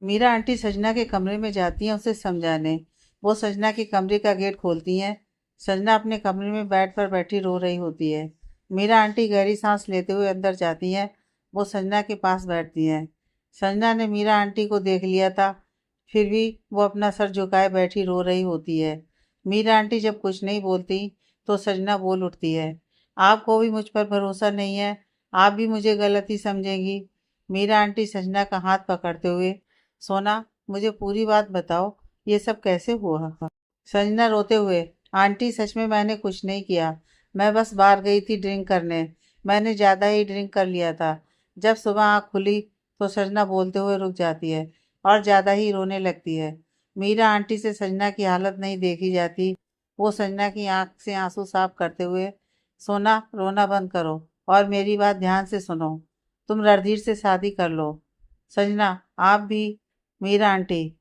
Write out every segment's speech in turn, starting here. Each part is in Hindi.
मीरा आंटी सजना के कमरे में जाती हैं उसे समझाने। वो सजना के कमरे का गेट खोलती हैं। सजना अपने कमरे में बेड पर बैठी रो रही होती है। मीरा आंटी गहरी सांस लेते हुए अंदर जाती हैं। वो सजना के पास बैठती हैं। सजना ने मीरा आंटी को देख लिया था, फिर भी वो अपना सर झुकाए बैठी रो रही होती है। मीरा आंटी जब कुछ नहीं बोलती तो सजना बोल उठती है, आपको भी मुझ पर भरोसा नहीं है? आप भी मुझे गलत ही समझेंगी। मीरा आंटी सजना का हाथ पकड़ते हुए, सोना, मुझे पूरी बात बताओ, ये सब कैसे हुआ? संजना रोते हुए, आंटी सच में मैंने कुछ नहीं किया। मैं बस बाहर गई थी ड्रिंक करने। मैंने ज़्यादा ही ड्रिंक कर लिया था। जब सुबह आँख खुली तो संजना बोलते हुए रुक जाती है और ज़्यादा ही रोने लगती है। मीरा आंटी से संजना की हालत नहीं देखी जाती। वो संजना की आँख से आंसू साफ करते हुए, सोना, रोना बंद करो और मेरी बात ध्यान से सुनो। तुम रणधीर से शादी कर लो। संजना, आप भी। मीरा आंटी,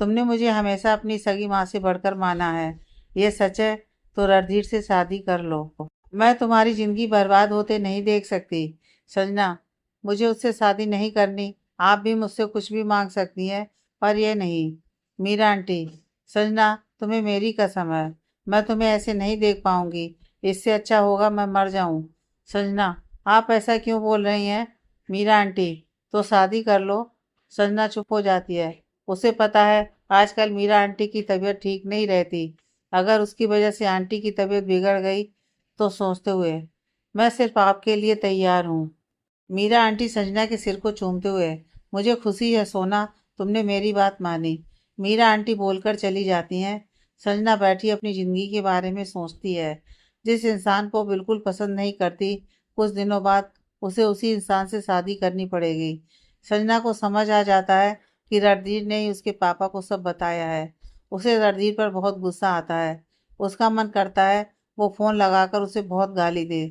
तुमने मुझे हमेशा अपनी सगी माँ से बढ़कर माना है। ये सच है तो रणधीर से शादी कर लो। मैं तुम्हारी जिंदगी बर्बाद होते नहीं देख सकती। संजना, मुझे उससे शादी नहीं करनी। आप भी मुझसे कुछ भी मांग सकती हैं, पर ये नहीं। मीरा आंटी, संजना, तुम्हें मेरी कसम है, मैं तुम्हें ऐसे नहीं देख पाऊंगी। इससे अच्छा होगा मैं मर जाऊं। संजना, आप ऐसा क्यों बोल रही हैं? मीरा आंटी, तो शादी कर लो। संजना चुप हो जाती है। उसे पता है आजकल मीरा आंटी की तबीयत ठीक नहीं रहती। अगर उसकी वजह से आंटी की तबीयत बिगड़ गई तो सोचते हुए, मैं सिर्फ आपके लिए तैयार हूँ। मीरा आंटी संजना के सिर को चूमते हुए, मुझे खुशी है सोना, तुमने मेरी बात मानी। मीरा आंटी बोलकर चली जाती हैं। संजना बैठी अपनी ज़िंदगी के बारे में सोचती है। जिस इंसान को बिल्कुल पसंद नहीं करती, कुछ दिनों बाद उसे उसी इंसान से शादी करनी पड़ेगी। संजना को समझ आ जाता है कि रणधीर ने ही उसके पापा को सब बताया है। उसे रणधीर पर बहुत गुस्सा आता है। उसका मन करता है वो फ़ोन लगाकर उसे बहुत गाली दे।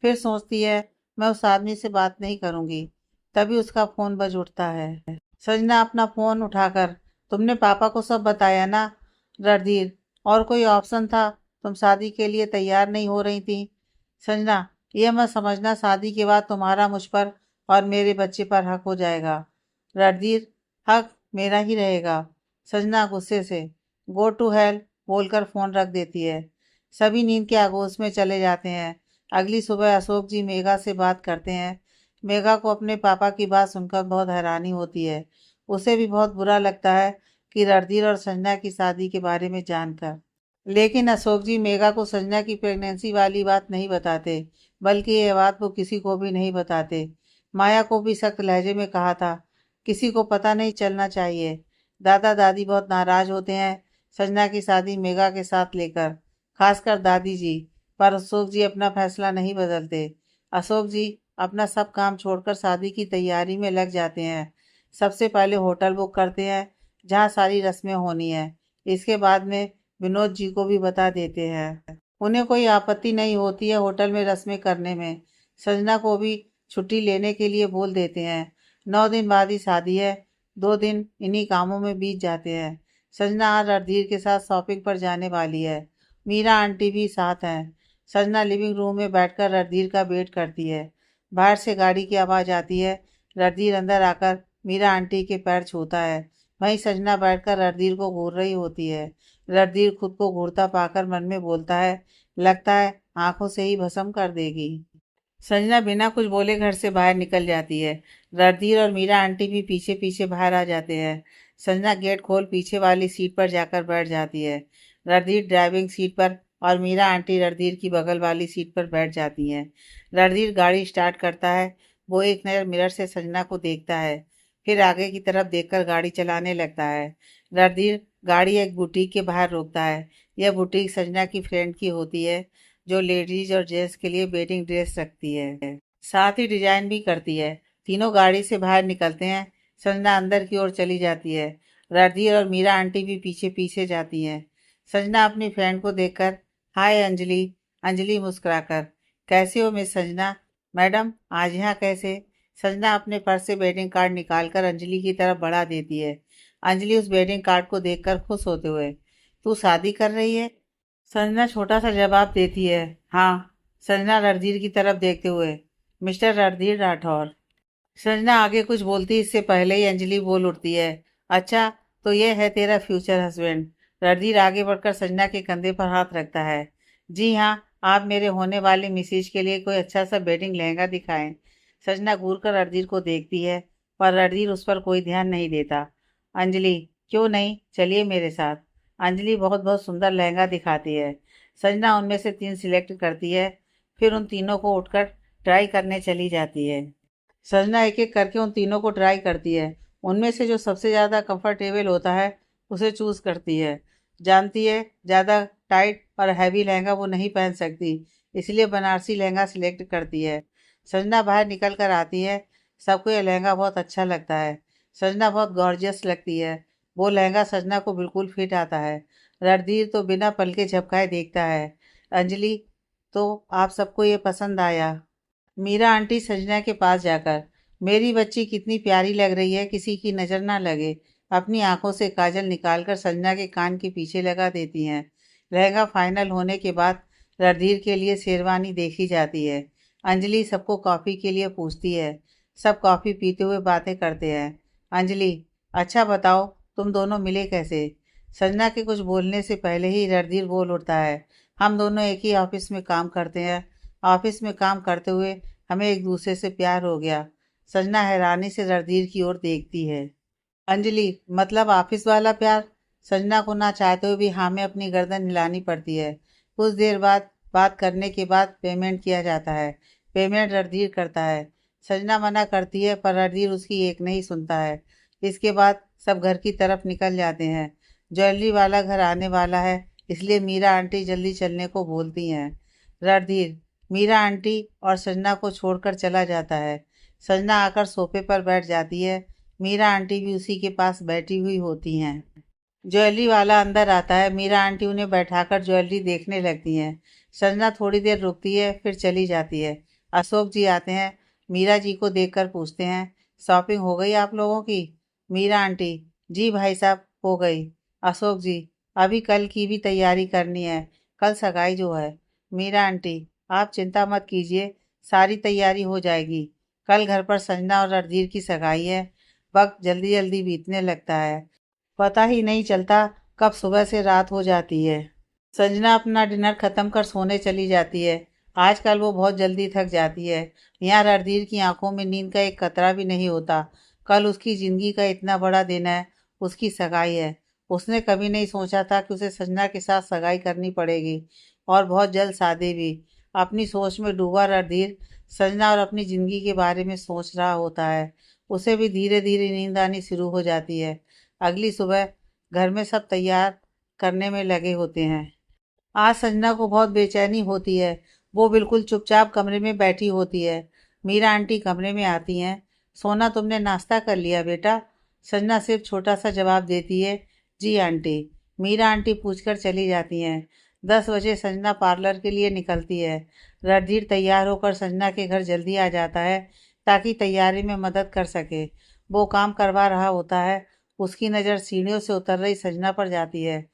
फिर सोचती है, मैं उस आदमी से बात नहीं करूंगी। तभी उसका फ़ोन बज उठता है। संजना अपना फ़ोन उठाकर, तुमने पापा को सब बताया ना? रणधीर, और कोई ऑप्शन था? तुम शादी के लिए तैयार नहीं हो रही थी। संजना, यह मत समझना शादी के बाद तुम्हारा मुझ पर और मेरे बच्चे पर हक हो जाएगा। रणधीर, हक मेरा ही रहेगा। संजना गुस्से से, गो टू हेल बोलकर फ़ोन रख देती है। सभी नींद के आगोश में चले जाते हैं। अगली सुबह अशोक जी मेघा से बात करते हैं। मेघा को अपने पापा की बात सुनकर बहुत हैरानी होती है। उसे भी बहुत बुरा लगता है कि रणधीर और संजना की शादी के बारे में जानकर। लेकिन अशोक जी मेघा को संजना की प्रेगनेंसी वाली बात नहीं बताते, बल्कि ये बात वो किसी को भी नहीं बताते। माया को भी सख्त लहजे में कहा था, किसी को पता नहीं चलना चाहिए। दादा दादी बहुत नाराज होते हैं संजना की शादी मेघा के साथ लेकर, खासकर दादी जी। पर अशोक जी अपना फैसला नहीं बदलते। अशोक जी अपना सब काम छोड़कर शादी की तैयारी में लग जाते हैं। सबसे पहले होटल बुक करते हैं जहाँ सारी रस्में होनी है। इसके बाद में विनोद जी को भी बता देते हैं। उन्हें कोई आपत्ति नहीं होती है होटल में रस्में करने में। संजना को भी छुट्टी लेने के लिए बोल देते हैं। 9 दिन बाद ही शादी है। 2 दिन इन्हीं कामों में बीत जाते हैं। संजना आज रणधीर के साथ शॉपिंग पर जाने वाली है। मीरा आंटी भी साथ हैं। संजना लिविंग रूम में बैठकर रणधीर का वेट करती है। बाहर से गाड़ी की आवाज़ आती है। रणधीर अंदर आकर मीरा आंटी के पैर छूता है। वहीं संजना बैठकर रणधीर को घूर रही होती है। रणधीर खुद को घूरता पाकर मन में बोलता है, लगता है आंखों से ही भस्म कर देगी। संजना बिना कुछ बोले घर से बाहर निकल जाती है। रणधीर और मीरा आंटी भी पीछे पीछे बाहर आ जाते हैं। संजना गेट खोल पीछे वाली सीट पर जाकर बैठ जाती है। रणधीर ड्राइविंग सीट पर और मीरा आंटी रणधीर की बगल वाली सीट पर बैठ जाती हैं। रणधीर गाड़ी स्टार्ट करता है। वो एक नज़र मिरर से संजना को देखता है, फिर आगे की तरफ देखकर गाड़ी चलाने लगता है। रणधीर गाड़ी एक बुटीक के बाहर रोकता है। यह बुटीक संजना की फ्रेंड की होती है, जो लेडीज और जेंट्स के लिए वेडिंग ड्रेस रखती है, साथ ही डिजाइन भी करती है। तीनों गाड़ी से बाहर निकलते हैं। संजना अंदर की ओर चली जाती है। रणधीर और मीरा आंटी भी पीछे पीछे जाती हैं। संजना अपनी फ्रेंड को देखकर, हाय अंजलि। अंजलि मुस्कुराकर, कैसे हो मिस संजना? मैडम, आज यहाँ कैसे? संजना अपने पर्स से वेडिंग कार्ड निकालकर अंजलि की तरफ बढ़ा देती है। अंजलि उस वेडिंग कार्ड को देखकर खुश होते हुए, तू शादी कर रही है? संजना छोटा सा जवाब देती है, हाँ। संजना रणधीर की तरफ देखते हुए, मिस्टर रणधीर राठौर। संजना आगे कुछ बोलती इससे पहले ही अंजलि बोल उठती है, अच्छा, तो ये है तेरा फ्यूचर हस्बैंड। रणधीर आगे बढ़कर संजना के कंधे पर हाथ रखता है। जी हाँ, आप मेरे होने वाले मिसेज के लिए कोई अच्छा सा वेडिंग लहंगा दिखाएं। संजना घूर कर रणधीर को देखती है, पर रणधीर उस पर कोई ध्यान नहीं देता। अंजलि, क्यों नहीं, चलिए मेरे साथ। अंजलि बहुत बहुत सुंदर लहंगा दिखाती है। संजना उनमें से 3 सिलेक्ट करती है, फिर उन तीनों को उठकर ट्राई करने चली जाती है। संजना एक एक करके उन तीनों को ट्राई करती है। उनमें से जो सबसे ज़्यादा कंफर्टेबल होता है उसे चूज़ करती है। जानती है ज़्यादा टाइट और हैवी लहंगा वो नहीं पहन सकती, इसलिए बनारसी लहंगा सिलेक्ट करती है। संजना बाहर निकल कर आती है। सबको यह लहंगा बहुत अच्छा लगता है। संजना बहुत गॉर्जियस लगती है। वो लहंगा संजना को बिल्कुल फिट आता है। रणधीर तो बिना पलके झपकाए देखता है। अंजलि, तो आप सबको ये पसंद आया? मीरा आंटी संजना के पास जाकर, मेरी बच्ची कितनी प्यारी लग रही है, किसी की नज़र ना लगे। अपनी आंखों से काजल निकालकर संजना के कान के पीछे लगा देती हैं। लहंगा फाइनल होने के बाद रणधीर के लिए शेरवानी देखी जाती है। अंजलि सबको कॉफ़ी के लिए पूछती है। सब कॉफ़ी पीते हुए बातें करते हैं। अंजलि, अच्छा बताओ, तुम दोनों मिले कैसे? संजना के कुछ बोलने से पहले ही रणधीर बोल उठता है। हम दोनों एक ही ऑफिस में काम करते हैं। ऑफिस में काम करते हुए हमें एक दूसरे से प्यार हो गया। संजना हैरानी से रणधीर की ओर देखती है। अंजलि, मतलब ऑफिस वाला प्यार? संजना को ना चाहते हुए भी हाँ में अपनी गर्दन हिलानी पड़ती है। कुछ देर बाद बात करने के बाद पेमेंट किया जाता है। पेमेंट रणधीर करता है। संजना मना करती है, पर रणधीर उसकी एक नहीं सुनता है। इसके बाद सब घर की तरफ निकल जाते हैं। ज्वेलरी वाला घर आने वाला है, इसलिए मीरा आंटी जल्दी चलने को बोलती हैं। रणधीर मीरा आंटी और संजना को छोड़कर चला जाता है। संजना आकर सोफे पर बैठ जाती है। मीरा आंटी भी उसी के पास बैठी हुई होती हैं। ज्वेलरी वाला अंदर आता है। मीरा आंटी उन्हें बैठाकर ज्वेलरी देखने लगती हैं। संजना थोड़ी देर रुकती है, फिर चली जाती है। अशोक जी आते हैं। मीरा जी को देखकर पूछते हैं, शॉपिंग हो गई आप लोगों की? मीरा आंटी, जी भाई साहब, हो गई। अशोक जी, अभी कल की भी तैयारी करनी है, कल सगाई जो है। मीरा आंटी, आप चिंता मत कीजिए, सारी तैयारी हो जाएगी। कल घर पर संजना और रणधीर की सगाई है। वक्त जल्दी जल्दी बीतने लगता है, पता ही नहीं चलता कब सुबह से रात हो जाती है। संजना अपना डिनर खत्म कर सोने चली जाती है। आजकल वो बहुत जल्दी थक जाती है। यहाँ रणधीर की आंखों में नींद का एक कतरा भी नहीं होता। कल उसकी ज़िंदगी का इतना बड़ा दिन है, उसकी सगाई है। उसने कभी नहीं सोचा था कि उसे संजना के साथ सगाई करनी पड़ेगी, और बहुत जल्द शादी भी। अपनी सोच में डूबा रणधीर संजना और अपनी ज़िंदगी के बारे में सोच रहा होता है। उसे भी धीरे धीरे नींद आनी शुरू हो जाती है। अगली सुबह घर में सब तैयार करने में लगे होते हैं। आज संजना को बहुत बेचैनी होती है। वो बिल्कुल चुपचाप कमरे में बैठी होती है। मीरा आंटी कमरे में आती हैं। सोना, तुमने नाश्ता कर लिया बेटा? संजना सिर्फ छोटा सा जवाब देती है, जी आंटी। मीरा आंटी पूछकर चली जाती हैं। 10 बजे संजना पार्लर के लिए निकलती है। रणधीर तैयार होकर संजना के घर जल्दी आ जाता है, ताकि तैयारी में मदद कर सके। वो काम करवा रहा होता है। उसकी नज़र सीढ़ियों से उतर रही संजना पर जाती है।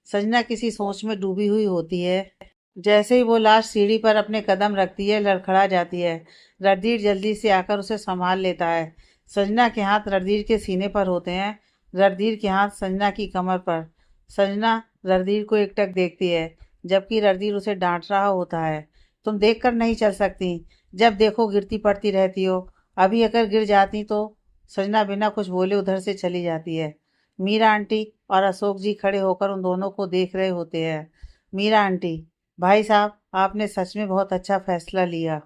संजना किसी सोच में डूबी हुई होती है। जैसे ही वो लास्ट सीढ़ी पर अपने कदम रखती है, लड़खड़ा जाती है। रणधीर जल्दी से आकर उसे संभाल लेता है। संजना के हाथ रणधीर के सीने पर होते हैं। रणधीर के हाथ संजना की कमर पर। संजना रणधीर को एकटक देखती है, जबकि रणधीर उसे डांट रहा होता है। तुम देख कर नहीं चल सकती, जब देखो गिरती पड़ती रहती हो। अभी अगर गिर जाती तो? संजना बिना कुछ बोले उधर से चली जाती है। मीरा आंटी और अशोक जी खड़े होकर उन दोनों को देख रहे होते हैं। मीरा आंटी, भाई साहब, आपने सच में बहुत अच्छा फैसला लिया।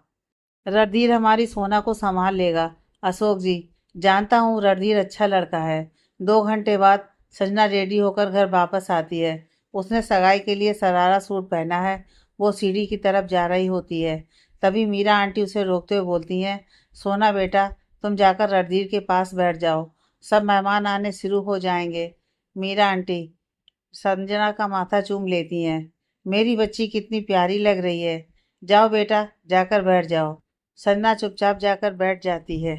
रणधीर हमारी सोना को संभाल लेगा। अशोक जी, जानता हूँ रणधीर अच्छा लड़का है। 2 घंटे बाद संजना रेडी होकर घर वापस आती है। उसने सगाई के लिए शरारा सूट पहना है। वो सीढ़ी की तरफ जा रही होती है। तभी मीरा आंटी उसे रोकते हुए बोलती हैं, सोना बेटा, तुम जाकर रणधीर के पास बैठ जाओ, सब मेहमान आने शुरू हो जाएंगे। मीरा आंटी संजना का माथा चूम लेती हैं। मेरी बच्ची कितनी प्यारी लग रही है। जाओ बेटा, जाकर बैठ जाओ। संजना चुपचाप जाकर बैठ जाती है।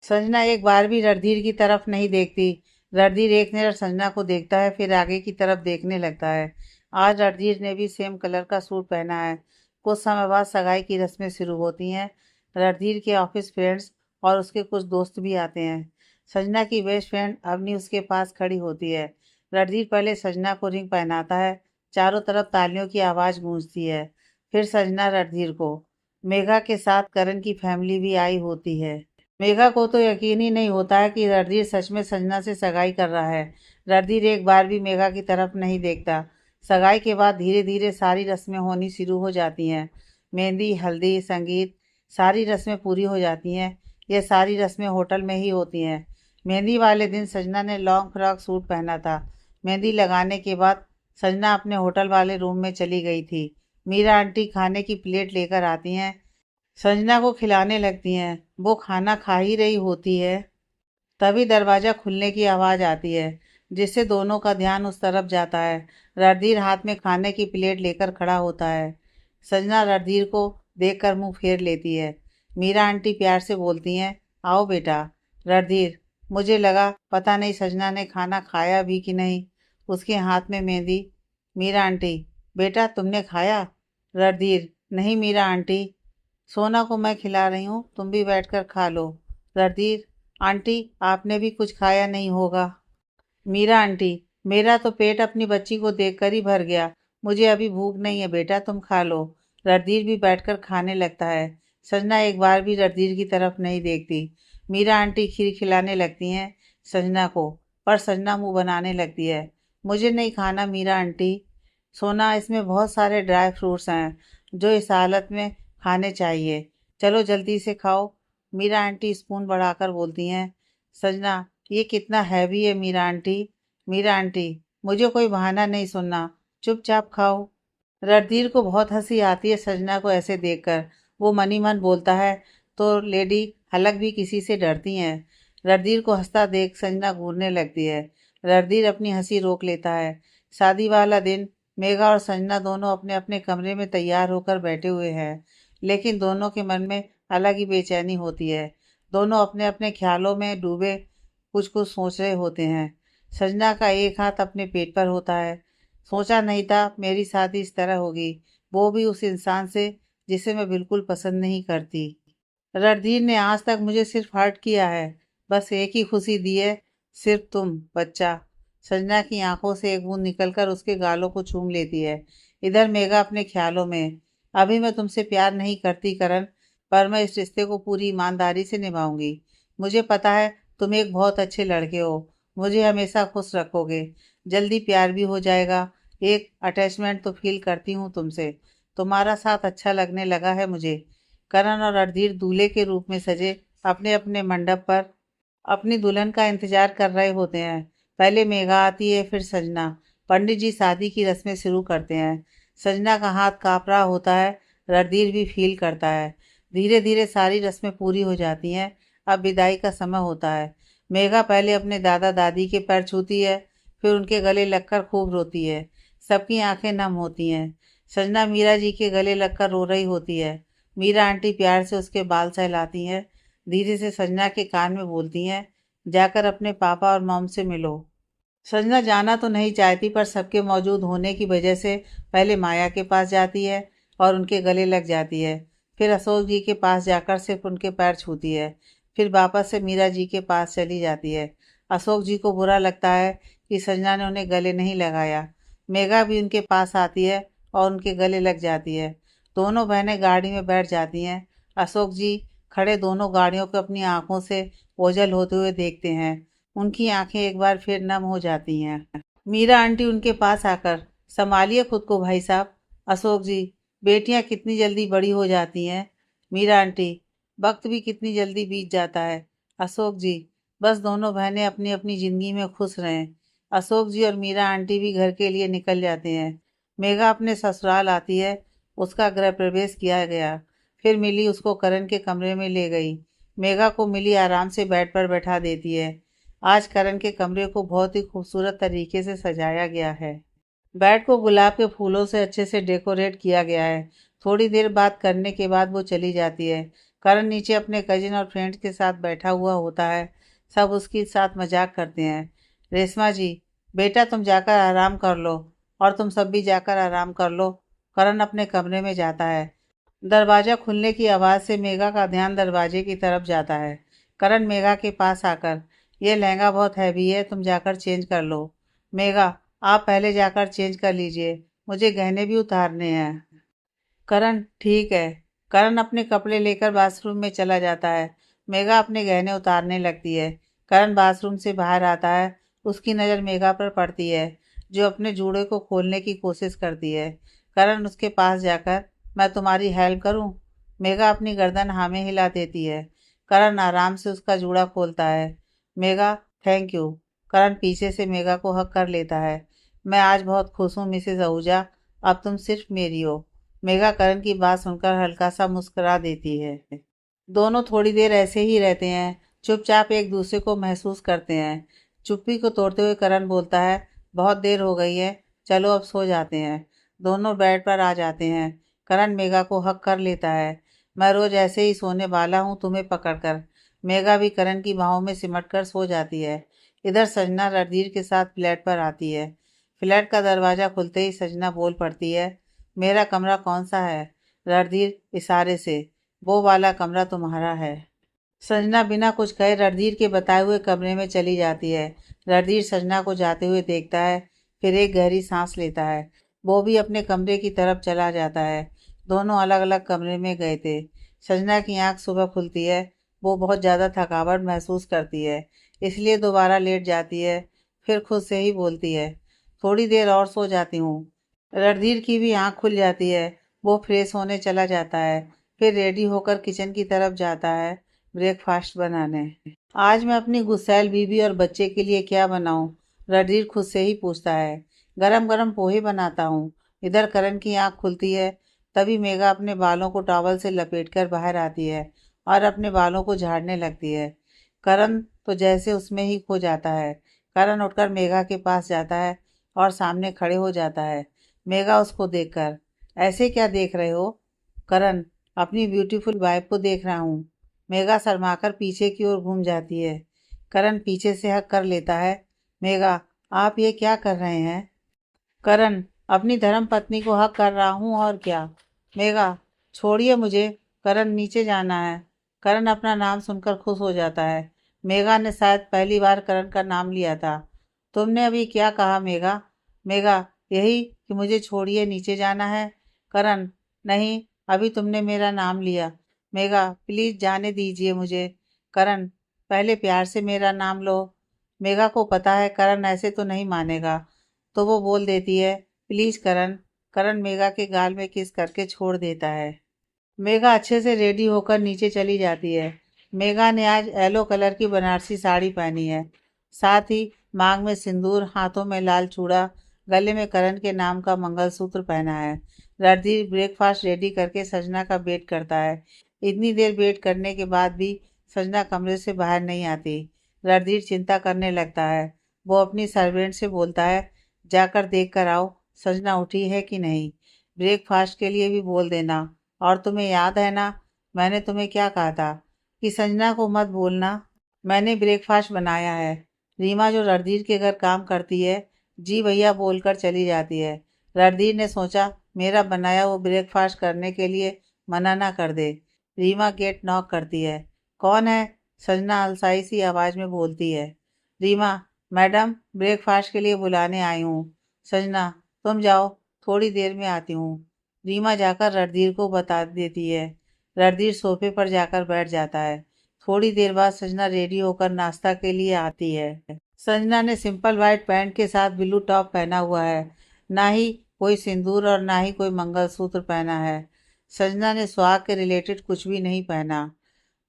संजना एक बार भी रणधीर की तरफ नहीं देखती। रणधीर एक नज़र संजना को देखता है, फिर आगे की तरफ देखने लगता है। आज रणधीर ने भी सेम कलर का सूट पहना है। कुछ समय बाद सगाई की रस्में शुरू होती हैं। रणधीर के ऑफिस फ्रेंड्स और उसके कुछ दोस्त भी आते हैं। सजना की बेस्ट फ्रेंड अवनी उसके पास खड़ी होती है। रणधीर पहले सजना को रिंग पहनाता है। चारों तरफ तालियों की आवाज़ गूंजती है। फिर सजना रणधीर को मेघा के साथ करण की फैमिली भी आई होती है। मेघा को तो यकीन ही नहीं होता है कि रणधीर सच में संजना से सगाई कर रहा है। रणधीर एक बार भी मेघा की तरफ नहीं देखता। सगाई के बाद धीरे धीरे सारी रस्में होनी शुरू हो जाती हैं। मेहंदी, हल्दी, संगीत, सारी रस्में पूरी हो जाती हैं। ये सारी रस्में होटल में ही होती हैं। मेहंदी वाले दिन सजना ने लॉन्ग फ्रॉक सूट पहना था। मेहंदी लगाने के बाद सजना अपने होटल वाले रूम में चली गई थी। मीरा आंटी खाने की प्लेट लेकर आती हैं। संजना को खिलाने लगती हैं। वो खाना खा ही रही होती है, तभी दरवाज़ा खुलने की आवाज़ आती है, जिससे दोनों का ध्यान उस तरफ जाता है। रणधीर हाथ में खाने की प्लेट लेकर खड़ा होता है। संजना रणधीर को देखकर मुंह फेर लेती है। मीरा आंटी प्यार से बोलती हैं, आओ बेटा। रणधीर, मुझे लगा पता नहीं सजना ने खाना खाया भी कि नहीं। उसके हाथ में मेहंदी। मीरा आंटी, बेटा तुमने खाया? रणधीर, नहीं मीरा आंटी, सोना को मैं खिला रही हूँ, तुम भी बैठकर खा लो। रणधीर, आंटी आपने भी कुछ खाया नहीं होगा। मीरा आंटी, मेरा तो पेट अपनी बच्ची को देखकर ही भर गया, मुझे अभी भूख नहीं है बेटा, तुम खा लो। रणधीर भी बैठकर खाने लगता है। संजना एक बार भी रणधीर की तरफ नहीं देखती। मीरा आंटी खीर खिलाने लगती हैं संजना को, पर संजना मुंह बनाने लगती है। मुझे नहीं खाना मीरा आंटी। सोना, इसमें बहुत सारे ड्राई फ्रूट्स हैं जो इस हालत में खाने चाहिए, चलो जल्दी से खाओ। मीरा आंटी स्पून बढ़ाकर बोलती हैं। संजना, ये कितना हैवी है मीरा आंटी। मीरा आंटी, मुझे कोई बहाना नहीं सुनना, चुपचाप खाओ। रणधीर को बहुत हंसी आती है संजना को ऐसे देखकर। वो मनी मन बोलता है, तो लेडी हलक भी किसी से डरती हैं। रणधीर को हंसता देख संजना घूरने लगती है। रणधीर अपनी हंसी रोक लेता है। शादी वाला दिन मेघा और संजना दोनों अपने अपने कमरे में तैयार होकर बैठे हुए हैं, लेकिन दोनों के मन में अलग ही बेचैनी होती है। दोनों अपने अपने ख्यालों में डूबे कुछ कुछ सोच रहे होते हैं। संजना का एक हाथ अपने पेट पर होता है। सोचा नहीं था मेरी शादी इस तरह होगी, वो भी उस इंसान से जिसे मैं बिल्कुल पसंद नहीं करती। रणधीर ने आज तक मुझे सिर्फ हर्ट किया है, बस एक ही खुशी दी है, सिर्फ तुम बच्चा। संजना की आंखों से एक बूंद निकलकर उसके गालों को चूम लेती है। इधर मेघा अपने ख्यालों में, अभी मैं तुमसे प्यार नहीं करती करण, पर मैं इस रिश्ते को पूरी ईमानदारी से निभाऊंगी। मुझे पता है तुम एक बहुत अच्छे लड़के हो, मुझे हमेशा खुश रखोगे। जल्दी प्यार भी हो जाएगा। एक अटैचमेंट तो फील करती हूँ तुमसे। तुम्हारा साथ अच्छा लगने लगा है मुझे। करण और रणधीर दूल्हे के रूप में सजे अपने अपने मंडप पर अपनी दुल्हन का इंतजार कर रहे होते हैं। पहले मेघा आती है, फिर सजना। पंडित जी शादी की रस्में शुरू करते हैं। सजना का हाथ काँप रहा होता है। रणधीर भी फील करता है। धीरे धीरे सारी रस्में पूरी हो जाती हैं। अब विदाई का समय होता है। मेघा पहले अपने दादा दादी के पैर छूती है, फिर उनके गले लगकर खूब रोती है। सबकी आंखें नम होती हैं। सजना मीरा जी के गले लगकर रो रही होती है। मीरा आंटी प्यार से उसके बाल सहलाती हैं। धीरे से संजना के कान में बोलती हैं, जाकर अपने पापा और मॉम से मिलो। संजना जाना तो नहीं चाहती, पर सबके मौजूद होने की वजह से पहले माया के पास जाती है और उनके गले लग जाती है। फिर अशोक जी के पास जाकर सिर्फ उनके पैर छूती है। फिर वापस से मीरा जी के पास चली जाती है। अशोक जी को बुरा लगता है कि संजना ने उन्हें गले नहीं लगाया। मेघा भी उनके पास आती है और उनके गले लग जाती है। दोनों बहनें गाड़ी में बैठ जाती हैं। अशोक जी खड़े दोनों गाड़ियों को अपनी आंखों से ओझल होते हुए देखते हैं। उनकी आंखें एक बार फिर नम हो जाती हैं। मीरा आंटी उनके पास आकर, संभालिए खुद को भाई साहब। अशोक जी, बेटियां कितनी जल्दी बड़ी हो जाती हैं। मीरा आंटी, वक्त भी कितनी जल्दी बीत जाता है। अशोक जी, बस दोनों बहनें अपनी अपनी ज़िंदगी में खुश रहें। अशोक जी और मीरा आंटी भी घर के लिए निकल जाते हैं। मेघा अपने ससुराल आती है। उसका गृह प्रवेश किया गया। फिर मिली उसको करण के कमरे में ले गई। मेघा को मिली आराम से बेड पर बैठा देती है। आज करण के कमरे को बहुत ही खूबसूरत तरीके से सजाया गया है। बेड को गुलाब के फूलों से अच्छे से डेकोरेट किया गया है। थोड़ी देर बात करने के बाद वो चली जाती है। करण नीचे अपने कजिन और फ्रेंड्स के साथ बैठा हुआ होता है। सब उसके साथ मजाक करते हैं। रेशमा जी, बेटा तुम जाकर आराम कर लो, और तुम सब भी जाकर आराम कर लो। करण अपने कमरे में जाता है। दरवाज़ा खुलने की आवाज़ से मेघा का ध्यान दरवाजे की तरफ जाता है। करण मेघा के पास आकर, ये लहंगा बहुत हैवी है, तुम जाकर चेंज कर लो। मेघा, आप पहले जाकर चेंज कर लीजिए, मुझे गहने भी उतारने हैं। करण, ठीक है। करण अपने कपड़े लेकर बाथरूम में चला जाता है। मेघा अपने गहने उतारने लगती है। करण बाथरूम से बाहर आता है। उसकी नज़र मेघा पर पड़ती है, जो अपने जूड़े को खोलने की कोशिश करती है। करण उसके पास जाकर, मैं तुम्हारी हेल्प करूं? मेघा अपनी गर्दन हाँ में हिला देती है। करण आराम से उसका जूड़ा खोलता है। Megha, thank you. करण पीछे से मेघा को हक कर लेता है। मैं आज बहुत खुश हूँ मिसेज आहूजा, अब तुम सिर्फ मेरी हो। मेघा करण की बात सुनकर हल्का सा मुस्कुरा देती है। दोनों थोड़ी देर ऐसे ही रहते हैं, चुपचाप एक दूसरे को महसूस करते हैं। चुप्पी को तोड़ते हुए करण बोलता है, बहुत देर हो गई है, चलो अब सो जाते हैं। दोनों बेड पर आ जाते हैं। करण मेघा को हक कर लेता है। मैं रोज ऐसे ही सोने वाला हूँ तुम्हें पकड़कर। मेघा भी करण की बाहों में सिमट कर सो जाती है। इधर सजना रणधीर के साथ फ्लैट पर आती है। फ्लैट का दरवाज़ा खुलते ही सजना बोल पड़ती है, मेरा कमरा कौन सा है? रणधीर इशारे से, वो वाला कमरा तुम्हारा है। संजना बिना कुछ कहे रणधीर के बताए हुए कमरे में चली जाती है। रणधीर संजना को जाते हुए देखता है, फिर एक गहरी सांस लेता है। वो भी अपने कमरे की तरफ चला जाता है। दोनों अलग अलग कमरे में गए थे। संजना की आंख सुबह खुलती है। वो बहुत ज़्यादा थकावट महसूस करती है, इसलिए दोबारा लेट जाती है। फिर खुद से ही बोलती है, थोड़ी देर और सो जाती हूँ। रणधीर की भी आंख खुल जाती है। वो फ्रेश होने चला जाता है, फिर रेडी होकर किचन की तरफ जाता है ब्रेकफास्ट बनाने। आज मैं अपनी गुस्सैल बीवी और बच्चे के लिए क्या बनाऊं? रणधीर खुद से ही पूछता है। गरम गरम पोहे बनाता हूँ। इधर करण की आंख खुलती है। तभी मेघा अपने बालों को टॉवल से लपेटकर बाहर आती है और अपने बालों को झाड़ने लगती है। करण तो जैसे उसमें ही खो जाता है। करण उठकर मेघा के पास जाता है और सामने खड़े हो जाता है। मेघा उसको देखकर, ऐसे क्या देख रहे हो? करण, अपनी ब्यूटीफुल वाइफ को देख रहा हूँ। मेघा शर्माकर पीछे की ओर घूम जाती है। करण पीछे से हक कर लेता है। मेघा, आप ये क्या कर रहे हैं? करण, अपनी धर्म पत्नी को हक कर रहा हूँ और क्या। मेघा, छोड़िए मुझे, करण नीचे जाना है। करण अपना नाम सुनकर खुश हो जाता है। मेघा ने शायद पहली बार करण का नाम लिया था। तुमने अभी क्या कहा मेघा? मेघा, यही कि मुझे छोड़िए, नीचे जाना है। करण, नहीं, अभी तुमने मेरा नाम लिया। मेघा, प्लीज जाने दीजिए मुझे। करण, पहले प्यार से मेरा नाम लो। मेघा को पता है करण ऐसे तो नहीं मानेगा, तो वो बोल देती है, प्लीज करण। करण मेघा के गाल में किस करके छोड़ देता है। मेघा अच्छे से रेडी होकर नीचे चली जाती है। मेघा ने आज येलो कलर की बनारसी साड़ी पहनी है, साथ ही मांग में सिंदूर, हाथों में लाल चूड़ा, गले में करण के नाम का मंगलसूत्र पहना है। रणधीर ब्रेकफास्ट रेडी करके सजना का वेट करता है। इतनी देर वेट करने के बाद भी सजना कमरे से बाहर नहीं आती। रणधीर चिंता करने लगता है। वो अपनी सर्वेंट से बोलता है, जाकर देख कर आओ सजना उठी है कि नहीं। ब्रेकफास्ट के लिए भी बोल देना। और तुम्हें याद है ना, मैंने तुम्हें क्या कहा था कि संजना को मत बोलना। मैंने ब्रेकफास्ट बनाया है। रीमा जो रणधीर के घर काम करती है, जी भैया बोलकर चली जाती है। रणधीर ने सोचा मेरा बनाया वो ब्रेकफास्ट करने के लिए मना ना कर दे। रीमा गेट नॉक करती है। कौन है? संजना अलसाई सी आवाज़ में बोलती है। रीमा, मैडम ब्रेकफास्ट के लिए बुलाने आई हूँ। संजना, तुम जाओ, थोड़ी देर में आती हूँ। रीमा जाकर रणधीर को बता देती है। रणधीर सोफे पर जाकर बैठ जाता है। थोड़ी देर बाद संजना रेडी होकर नाश्ता के लिए आती है। संजना ने सिंपल वाइट पैंट के साथ ब्लू टॉप पहना हुआ है। ना ही कोई सिंदूर और ना ही कोई मंगलसूत्र पहना है। संजना ने सुहाग के रिलेटेड कुछ भी नहीं पहना।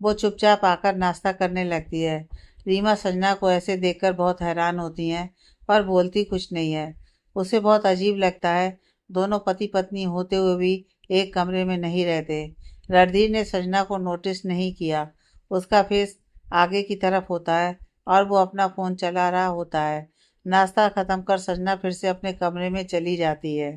वो चुपचाप आकर नाश्ता करने लगती है। रीमा संजना को ऐसे देखकर बहुत हैरान होती हैं, पर बोलती कुछ नहीं है। उसे बहुत अजीब लगता है, दोनों पति पत्नी होते हुए भी एक कमरे में नहीं रहते। रणधीर ने संजना को नोटिस नहीं किया। उसका फेस आगे की तरफ होता है और वो अपना फ़ोन चला रहा होता है। नाश्ता ख़त्म कर संजना फिर से अपने कमरे में चली जाती है।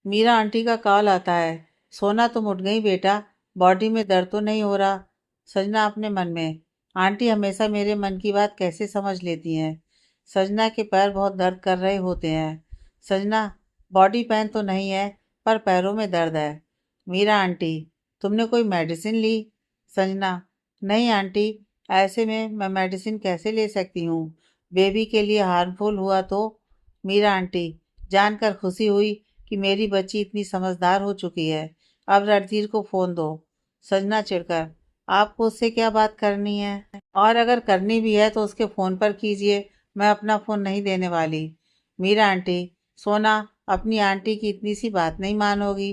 मीरा आंटी का कॉल आता है। सोना, तुम उठ गई बेटा? बॉडी में दर्द तो नहीं हो रहा? सजना अपने मन में, आंटी हमेशा मेरे मन की बात कैसे समझ लेती हैं। सजना के पैर बहुत दर्द कर रहे होते हैं। सजना, बॉडी पेन तो नहीं है, पर पैरों में दर्द है। मीरा आंटी, तुमने कोई मेडिसिन ली? संजना, नहीं आंटी, ऐसे में मैं मेडिसिन कैसे ले सकती हूँ? बेबी के लिए हार्मफुल हुआ तो? मीरा आंटी, जानकर खुशी हुई कि मेरी बच्ची इतनी समझदार हो चुकी है। अब रणधीर को फ़ोन दो। संजना चिढ़कर, आपको उससे क्या बात करनी है? और अगर करनी भी है तो उसके फ़ोन पर कीजिए, मैं अपना फ़ोन नहीं देने वाली। मीरा आंटी, सोना अपनी आंटी की इतनी सी बात नहीं मानोगी,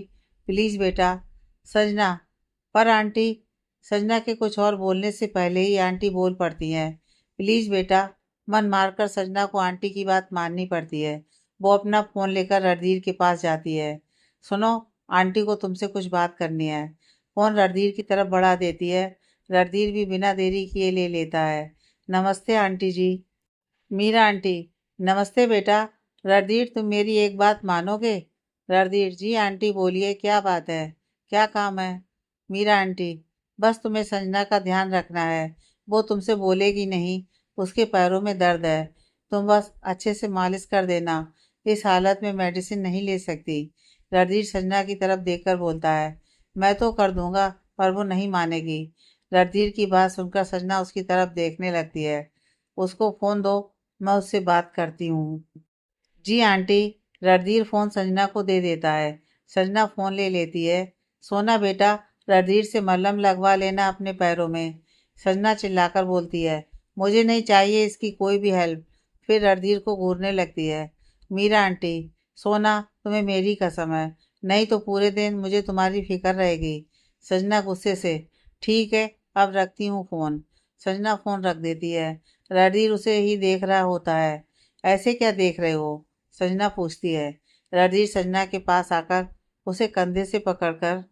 प्लीज़ बेटा। संजना, पर आंटी। संजना के कुछ और बोलने से पहले ही आंटी बोल पड़ती हैं, प्लीज़ बेटा। मन मारकर संजना को आंटी की बात माननी पड़ती है। वो अपना फ़ोन लेकर रणधीर के पास जाती है। सुनो, आंटी को तुमसे कुछ बात करनी है। फ़ोन रणधीर की तरफ बढ़ा देती है। रणधीर भी बिना देरी किए ले लेता है। नमस्ते आंटी जी। मीरा आंटी, नमस्ते बेटा। रणधीर, तुम मेरी एक बात मानोगे? रणधीर, जी आंटी बोलिए, क्या बात है? क्या काम है? मीरा आंटी, बस तुम्हें संजना का ध्यान रखना है। वो तुमसे बोलेगी नहीं, उसके पैरों में दर्द है। तुम बस अच्छे से मालिश कर देना। इस हालत में मेडिसिन नहीं ले सकती। रणधीर संजना की तरफ देखकर बोलता है, मैं तो कर दूंगा, पर वो नहीं मानेगी। रणधीर की बात सुनकर संजना उसकी तरफ देखने लगती है। उसको फ़ोन दो, मैं उससे बात करती हूँ। जी आंटी। रणधीर फ़ोन संजना को दे देता है। संजना फ़ोन ले लेती है। सोना बेटा, रणधीर से मलहम लगवा लेना अपने पैरों में। संजना चिल्लाकर बोलती है, मुझे नहीं चाहिए इसकी कोई भी हेल्प। फिर रणधीर को घूरने लगती है। मीरा आंटी, सोना तुम्हें मेरी कसम है, नहीं तो पूरे दिन मुझे तुम्हारी फिक्र रहेगी। संजना गुस्से से, ठीक है, अब रखती हूँ फ़ोन। संजना फ़ोन रख देती है। रणधीर उसे ही देख रहा होता है। ऐसे क्या देख रहे हो? संजना पूछती है। रणधीर संजना के पास आकर उसे कंधे से पकड़कर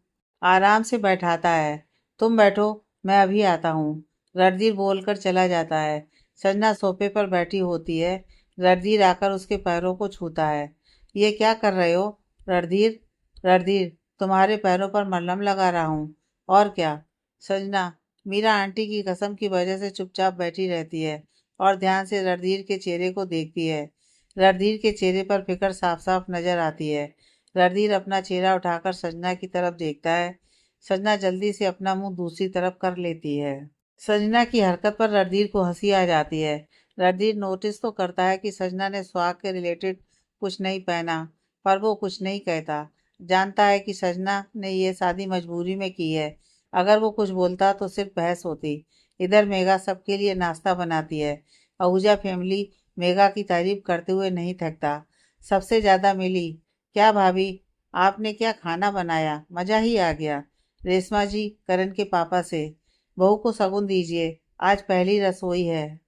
आराम से बैठाता है। तुम बैठो, मैं अभी आता हूँ। रणधीर बोलकर चला जाता है। संजना सोफे पर बैठी होती है। रणधीर आकर उसके पैरों को छूता है। ये क्या कर रहे हो? रणधीर, रणधीर, तुम्हारे पैरों पर मलहम लगा रहा हूँ। और क्या? संजना मीरा आंटी की कसम की वजह से चुपचाप बैठी रहती है और ध्यान से रणधीर के चेहरे को देखती है। रणधीर के चेहरे पर फिक्र साफ साफ नजर आती है। रणधीर अपना चेहरा उठाकर संजना की तरफ देखता है। संजना जल्दी से अपना मुंह दूसरी तरफ कर लेती है। संजना की हरकत पर रणधीर को हंसी आ जाती है। रणधीर नोटिस तो करता है कि संजना ने सुहाग के रिलेटेड कुछ नहीं पहना, पर वो कुछ नहीं कहता। जानता है कि संजना ने ये शादी मजबूरी में की है। अगर वो कुछ बोलता तो सिर्फ बहस होती। इधर मेघा सबके लिए नाश्ता बनाती है। आहूजा फैमिली मेघा की तारीफ करते हुए नहीं थकता। सबसे ज़्यादा मिली, क्या भाभी, आपने क्या खाना बनाया, मज़ा ही आ गया। रेशमा जी करण के पापा से, बहू को शगुन दीजिए, आज पहली रसोई है।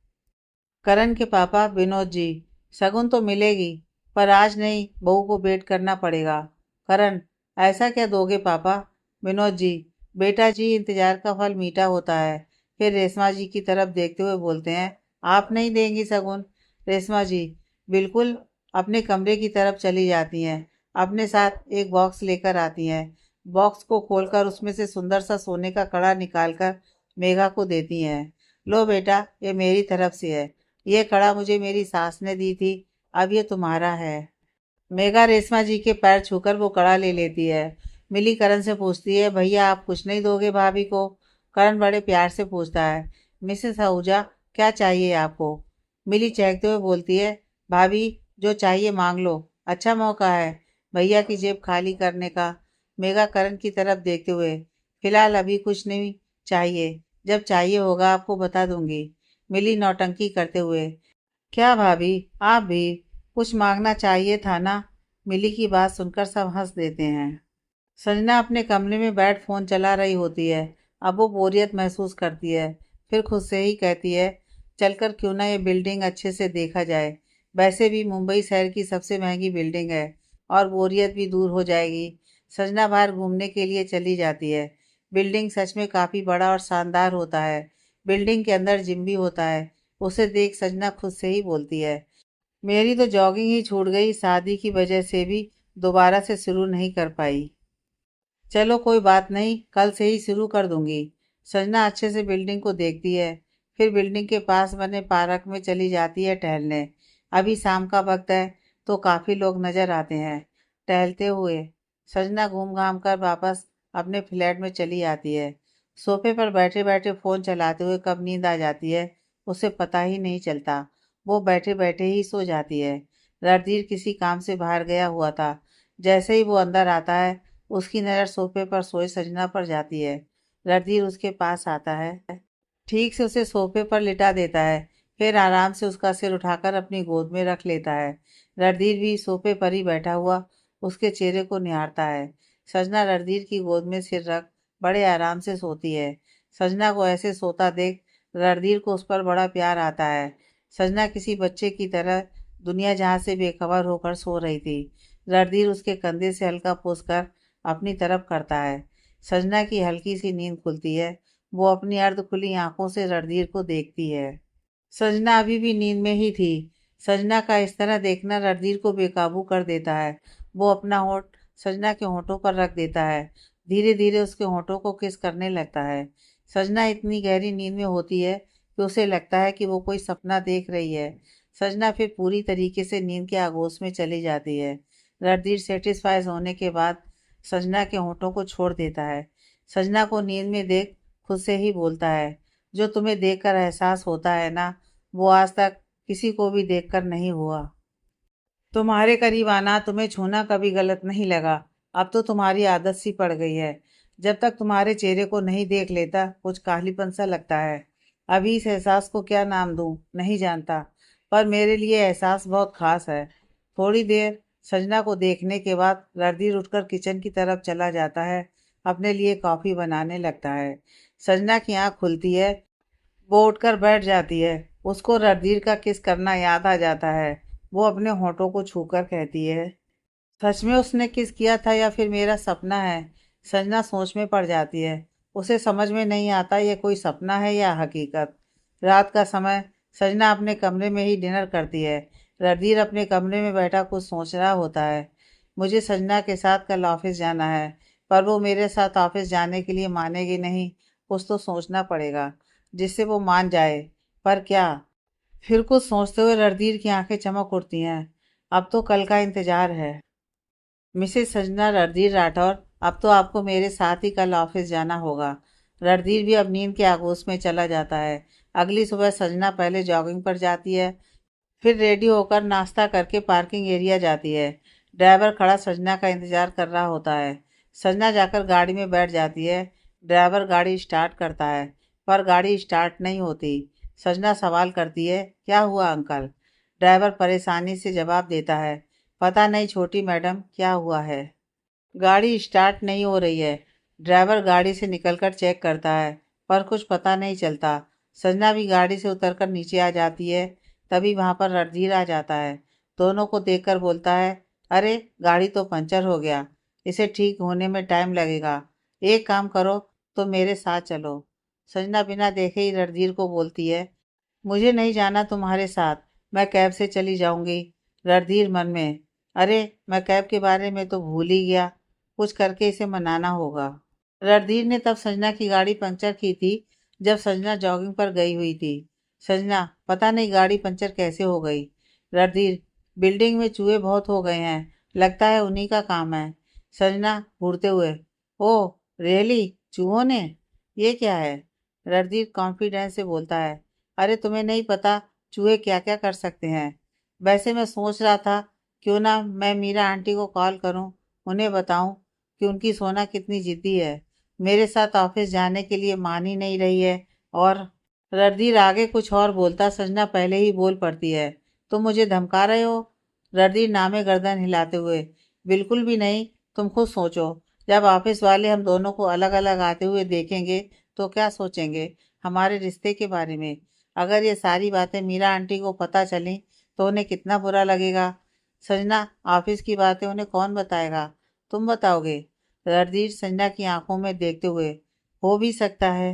करण के पापा विनोद जी, शगुन तो मिलेगी, पर आज नहीं, बहू को वेट करना पड़ेगा। करण, ऐसा क्या दोगे पापा? विनोद जी, बेटा जी, इंतजार का फल मीठा होता है। फिर रेशमा जी की तरफ देखते हुए बोलते हैं, आप नहीं देंगी शगुन? रेशमा जी, बिल्कुल। अपने कमरे की तरफ चली जाती हैं। अपने साथ एक बॉक्स लेकर आती हैं। बॉक्स को खोलकर उसमें से सुंदर सा सोने का कड़ा निकालकर मेघा को देती हैं। लो बेटा, ये मेरी तरफ से है। ये कड़ा मुझे मेरी सास ने दी थी, अब ये तुम्हारा है। मेघा रेशमा जी के पैर छूकर वो कड़ा ले लेती है। मिली करण से पूछती है, भैया आप कुछ नहीं दोगे भाभी को? करण बड़े प्यार से पूछता है, मिसेस आहूजा, क्या चाहिए आपको? मिली चहकते हुए बोलती है, भाभी जो चाहिए मांग लो, अच्छा मौका है भैया की जेब खाली करने का। मेघा करण की तरफ देखते हुए, फिलहाल अभी कुछ नहीं चाहिए, जब चाहिए होगा आपको बता दूंगी। मिली नौटंकी करते हुए, क्या भाभी, आप भी कुछ मांगना चाहिए था ना? मिली की बात सुनकर सब हंस देते हैं। संजना अपने कमरे में बैठ फोन चला रही होती है। अब वो बोरियत महसूस करती है। फिर खुद से ही कहती है, चलकर क्यों ना ये बिल्डिंग अच्छे से देखा जाए। वैसे भी मुंबई शहर की सबसे महंगी बिल्डिंग है और बोरियत भी दूर हो जाएगी। संजना बाहर घूमने के लिए चली जाती है। बिल्डिंग सच में काफ़ी बड़ा और शानदार होता है। बिल्डिंग के अंदर जिम भी होता है। उसे देख संजना खुद से ही बोलती है, मेरी तो जॉगिंग ही छूट गई, शादी की वजह से भी दोबारा से शुरू नहीं कर पाई। चलो कोई बात नहीं, कल से ही शुरू कर दूंगी। संजना अच्छे से बिल्डिंग को देखती है। फिर बिल्डिंग के पास बने पार्क में चली जाती है टहलने। अभी शाम का वक्त है तो काफ़ी लोग नजर आते हैं टहलते हुए। संजना घूम घाम कर वापस अपने फ्लैट में चली आती है। सोफे पर बैठे बैठे फ़ोन चलाते हुए कब नींद आ जाती है उसे पता ही नहीं चलता। वो बैठे बैठे ही सो जाती है। रणधीर किसी काम से बाहर गया हुआ था। जैसे ही वो अंदर आता है उसकी नज़र सोफे पर सोए सजना पर जाती है। रणधीर उसके पास आता है, ठीक से उसे सोफे पर लिटा देता है, फिर आराम से उसका सिर उठाकर अपनी गोद में रख लेता है। रणधीर भी सोफे पर ही बैठा हुआ उसके चेहरे को निहारता है। सजना रणधीर की गोद में सिर रख बड़े आराम से सोती है। सजना को ऐसे सोता देख रणधीर को उस पर बड़ा प्यार आता है। सजना किसी बच्चे की तरह दुनिया जहाँ से बेखबर होकर सो रही थी। रणधीर उसके कंधे से हल्का पोंछकर अपनी तरफ करता है। सजना की हल्की सी नींद खुलती है। वो अपनी अर्ध खुली आंखों से रणधीर को देखती है। सजना अभी भी नींद में ही थी। सजना का इस तरह देखना रणधीर को बेकाबू कर देता है। वो अपना होंठ सजना के होंठों पर रख देता है, धीरे धीरे उसके होंठों को किस करने लगता है। सजना इतनी गहरी नींद में होती है कि उसे लगता है कि वो कोई सपना देख रही है। सजना फिर पूरी तरीके से नींद के आगोश में चली जाती है। रणधीर सेटिस्फाइज होने के बाद सजना के होंठों को छोड़ देता है। सजना को नींद में देख खुद से ही बोलता है, जो तुम्हें देखकर एहसास होता है ना, वो आज तक किसी को भी देखकर नहीं हुआ। तुम्हारे करीब आना, तुम्हें छूना कभी गलत नहीं लगा। अब तो तुम्हारी आदत सी पड़ गई है। जब तक तुम्हारे चेहरे को नहीं देख लेता कुछ काहलीपन सा लगता है। अभी इस एहसास को क्या नाम दूं नहीं जानता, पर मेरे लिए एहसास बहुत खास है। थोड़ी देर सजना को देखने के बाद रणधीर उठकर किचन की तरफ चला जाता है। अपने लिए कॉफ़ी बनाने लगता है। सजना की आँख खुलती है। वो उठकर बैठ जाती है। उसको रणधीर का किस करना याद आ जाता है। वो अपने होठों को छूकर कहती है, सच में उसने किस किया था या फिर मेरा सपना है। संजना सोच में पड़ जाती है। उसे समझ में नहीं आता ये कोई सपना है या हकीकत। रात का समय। संजना अपने कमरे में ही डिनर करती है। रणधीर अपने कमरे में बैठा कुछ सोच रहा होता है। मुझे संजना के साथ कल ऑफिस जाना है, पर वो मेरे साथ ऑफिस जाने के लिए मानेगी नहीं। कुछ तो सोचना पड़ेगा जिससे वो मान जाए, पर क्या। फिर कुछ सोचते हुए रणधीर की आंखें चमक उठती हैं। अब तो कल का इंतजार है। मिसेस सजना, रणधीर राठौर, अब तो आपको मेरे साथ ही कल ऑफिस जाना होगा। रणधीर भी अब नींद के आगोश में चला जाता है। अगली सुबह सजना पहले जॉगिंग पर जाती है, फिर रेडी होकर नाश्ता करके पार्किंग एरिया जाती है। ड्राइवर खड़ा सजना का इंतजार कर रहा होता है। सजना जाकर गाड़ी में बैठ जाती है। ड्राइवर गाड़ी स्टार्ट करता है, पर गाड़ी स्टार्ट नहीं होती। सजना सवाल करती है, क्या हुआ अंकल। ड्राइवर परेशानी से जवाब देता है, पता नहीं छोटी मैडम क्या हुआ है, गाड़ी स्टार्ट नहीं हो रही है। ड्राइवर गाड़ी से निकलकर चेक करता है, पर कुछ पता नहीं चलता। संजना भी गाड़ी से उतरकर नीचे आ जाती है। तभी वहां पर रणधीर आ जाता है। दोनों को देखकर बोलता है, अरे गाड़ी तो पंचर हो गया, इसे ठीक होने में टाइम लगेगा। एक काम करो, तो मेरे साथ चलो। संजना बिना देखे ही रणधीर को बोलती है, मुझे नहीं जाना तुम्हारे साथ, मैं कैब से चली जाऊंगी। रणधीर मन में, अरे मैं कैब के बारे में तो भूल ही गया, कुछ करके इसे मनाना होगा। रणधीर ने तब संजना की गाड़ी पंचर की थी जब संजना जॉगिंग पर गई हुई थी। संजना, पता नहीं गाड़ी पंचर कैसे हो गई। रणधीर, बिल्डिंग में चूहे बहुत हो गए हैं, लगता है उन्हीं का काम है। संजना घूरते हुए, ओह रियली, चूहों ने, ये क्या है। रणधीर कॉन्फिडेंस से बोलता है, अरे तुम्हें नहीं पता चूहे क्या क्या कर सकते हैं। वैसे मैं सोच रहा था क्यों ना मैं मीरा आंटी को कॉल करूं, उन्हें बताऊं कि उनकी सोना कितनी जिद्दी है, मेरे साथ ऑफिस जाने के लिए मान ही नहीं रही है। और रणधीर आगे कुछ और बोलता संजना पहले ही बोल पड़ती है, तुम मुझे धमका रहे हो। रणधीर नामे गर्दन हिलाते हुए, बिल्कुल भी नहीं, तुम खुद सोचो, जब ऑफिस वाले हम दोनों को अलग अलग आते हुए देखेंगे तो क्या सोचेंगे हमारे रिश्ते के बारे में। अगर ये सारी बातें मीरा आंटी को पता चली तो उन्हें कितना बुरा लगेगा। संजना, ऑफिस की बातें उन्हें कौन बताएगा, तुम बताओगे। रणधीर संजना की आंखों में देखते हुए, हो भी सकता है।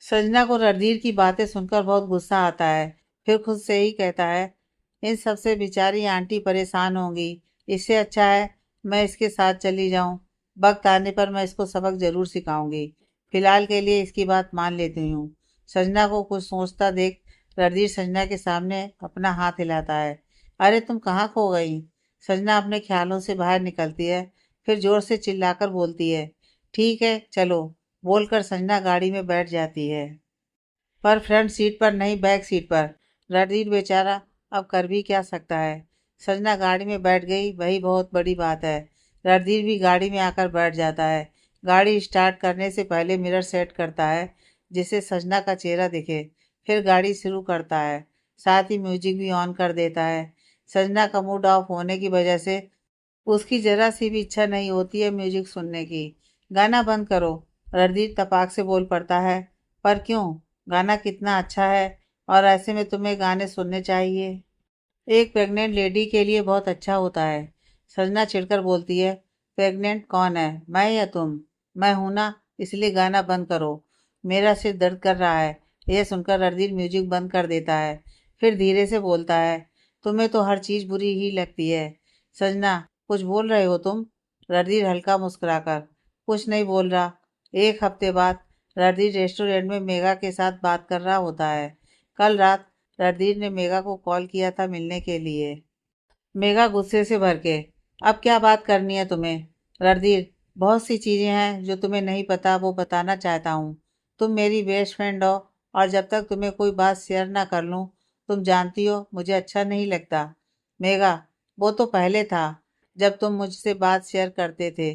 संजना को रणधीर की बातें सुनकर बहुत गुस्सा आता है। फिर खुद से ही कहता है, इन सब से बेचारी आंटी परेशान होंगी, इससे अच्छा है मैं इसके साथ चली जाऊं। वक्त आने पर मैं इसको सबक जरूर सिखाऊंगी। फिलहाल के लिए इसकी बात मान लेती हूँ। संजना को कुछ सोचता देख रणधीर संजना के सामने अपना हाथ हिलाता है, अरे तुम कहाँ खो गई। संजना अपने ख्यालों से बाहर निकलती है, फिर जोर से चिल्लाकर बोलती है, ठीक है चलो। बोलकर संजना गाड़ी में बैठ जाती है, पर फ्रंट सीट पर नहीं, बैक सीट पर। रणधीर बेचारा अब कर भी क्या सकता है। संजना गाड़ी में बैठ गई, वही बहुत बड़ी बात है। रणधीर भी गाड़ी में आकर बैठ जाता है। गाड़ी स्टार्ट करने से पहले मिरर सेट करता है जिससे संजना का चेहरा दिखे, फिर गाड़ी शुरू करता है। साथ ही म्यूजिक भी ऑन कर देता है। संजना का मूड ऑफ होने की वजह से उसकी जरा सी भी इच्छा नहीं होती है म्यूजिक सुनने की। गाना बंद करो, रणधीर तपाक से बोल पड़ता है। पर क्यों? गाना कितना अच्छा है और ऐसे में तुम्हें गाने सुनने चाहिए। एक प्रेग्नेंट लेडी के लिए बहुत अच्छा होता है। संजना चिढ़कर बोलती है, प्रेग्नेंट कौन है, मैं या तुम? मैं हूं ना, इसलिए गाना बंद करो, मेरा सिर दर्द कर रहा है। यह सुनकर रणधीर म्यूजिक बंद कर देता है। फिर धीरे से बोलता है, तुम्हें तो हर चीज़ बुरी ही लगती है। संजना, कुछ बोल रहे हो तुम? रणधीर हल्का मुस्कुराकर, कुछ नहीं बोल रहा। एक हफ्ते बाद रणधीर रेस्टोरेंट में मेघा के साथ बात कर रहा होता है। कल रात रणधीर ने मेघा को कॉल किया था मिलने के लिए। मेघा गुस्से से भर के, अब क्या बात करनी है तुम्हें? रणधीर, बहुत सी चीज़ें हैं जो तुम्हें नहीं पता, वो बताना चाहता हूँ। तुम मेरी बेस्ट फ्रेंड हो और जब तक तुम्हें कोई बात शेयर ना कर लूँ, तुम जानती हो मुझे अच्छा नहीं लगता। मेघा, वो तो पहले था जब तुम मुझसे बात शेयर करते थे।